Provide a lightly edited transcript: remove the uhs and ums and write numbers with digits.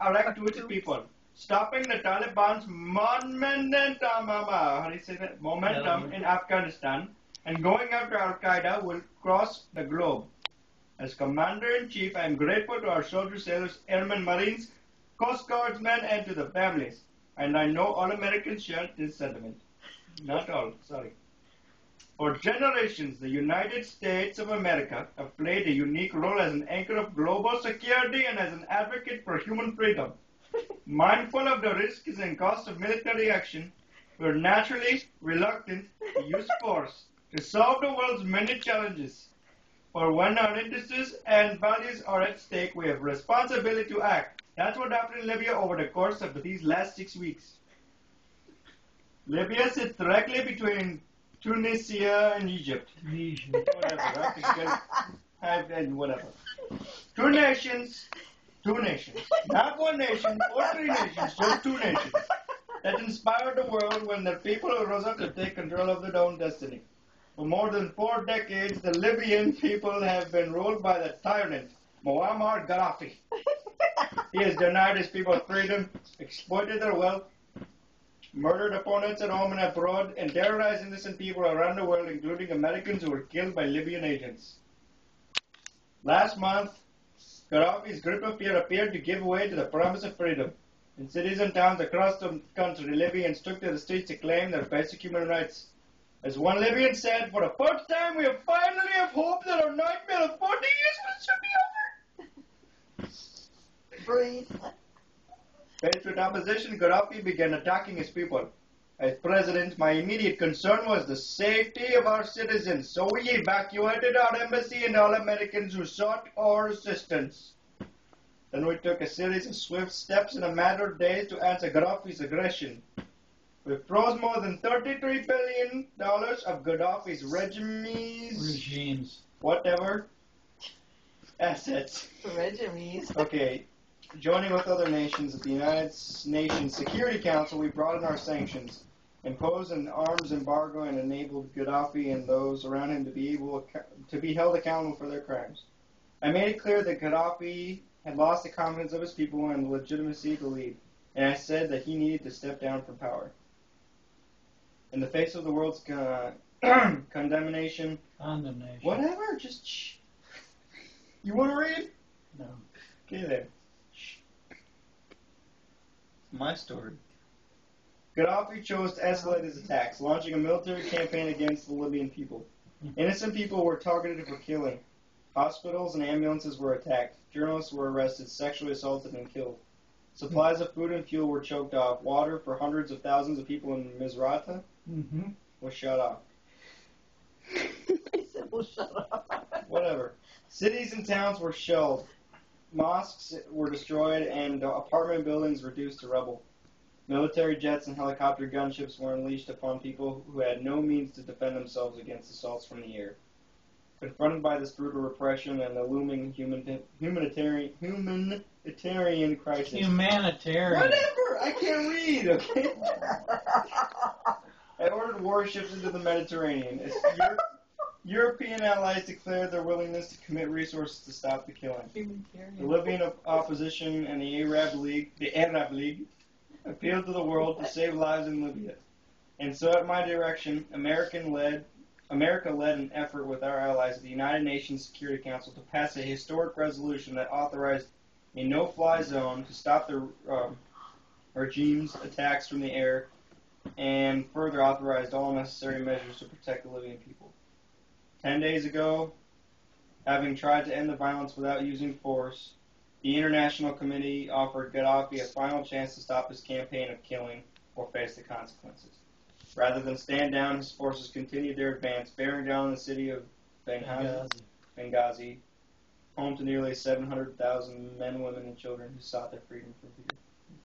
elect Twitter people, stopping the Taliban's momentum in Afghanistan and going after Al-Qaeda will cross the globe. As Commander-in-Chief, I am grateful to our soldiers, sailors, airmen, marines, Coast Guardsmen, and to the families. And I know all Americans share this sentiment. Not all, sorry. For generations, the United States of America have played a unique role as an anchor of global security and as an advocate for human freedom. Mindful of the risks and cost of military action, we are naturally reluctant to use force to solve the world's many challenges. For when our interests and values are at stake, we have responsibility to act. That's what happened in Libya over the course of these last 6 weeks. Libya sits directly between Tunisia and Egypt. Whatever, whatever. Two nations, not one nation or three nations, just two nations that inspired the world when the people rose up to take control of their own destiny. For more than 4 decades, the Libyan people have been ruled by the tyrant, Muammar Gaddafi. He has denied his people freedom, exploited their wealth, murdered opponents at home and abroad, and terrorized innocent people around the world, including Americans who were killed by Libyan agents. Last month, Gaddafi's grip of fear appeared to give way to the promise of freedom. In cities and towns across the country, Libyans took to the streets to claim their basic human rights. As one Libyan said, for the first time we have finally have hope that our nightmare of 40 years will soon be over. Breathe. Faced with opposition, Gaddafi began attacking his people. As president, my immediate concern was the safety of our citizens, so we evacuated our embassy and all Americans who sought our assistance. Then we took a series of swift steps in a matter of days to answer Gaddafi's aggression. We froze more than $33 billion of Gaddafi's regimes. Whatever. Assets. Regimes. Okay. Joining with other nations at the United Nations Security Council, we broadened our sanctions, imposed an arms embargo, and enabled Gaddafi and those around him to be held accountable for their crimes. I made it clear that Gaddafi had lost the confidence of his people and the legitimacy to lead, and I said that he needed to step down from power. In the face of the world's condemnation. Whatever, just shh. You want to read? No. Okay then. My story. Gaddafi chose to escalate his attacks, launching a military campaign against the Libyan people. Innocent people were targeted for killing. Hospitals and ambulances were attacked. Journalists were arrested, sexually assaulted, and killed. Supplies of food and fuel were choked off. Water for hundreds of thousands of people in Misrata was shut off. I said, well, shut up. Whatever. Cities and towns were shelled. Mosques were destroyed and apartment buildings reduced to rubble. Military jets and helicopter gunships were unleashed upon people who had no means to defend themselves against assaults from the air. Confronted by this brutal repression and the looming humanitarian crisis. Humanitarian. Whatever! I can't read, okay? I ordered warships into the Mediterranean. European allies declared their willingness to commit resources to stop the killing. The Libyan opposition and the Arab League appealed to the world to save lives in Libya. And so at my direction, America led an effort with our allies at the United Nations Security Council to pass a historic resolution that authorized a no-fly zone to stop the regime's attacks from the air and further authorized all necessary measures to protect the Libyan people. 10 days ago, having tried to end the violence without using force, the International Committee offered Gaddafi a final chance to stop his campaign of killing or face the consequences. Rather than stand down, his forces continued their advance, bearing down on the city of Benghazi, home to nearly 700,000 men, women, and children who sought their freedom from fear.